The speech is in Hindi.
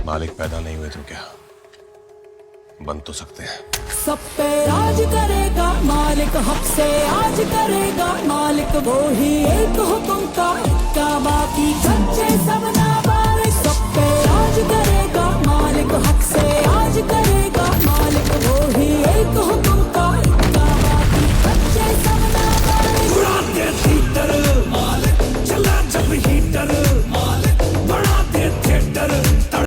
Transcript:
मालिक पैदा नहीं हुए तो क्या बन तो सकते हैं। सब पे राज करेगा मालिक, हक से आज करेगा मालिक, वो ही एक हुक्म का बाकी कच्चे सब ना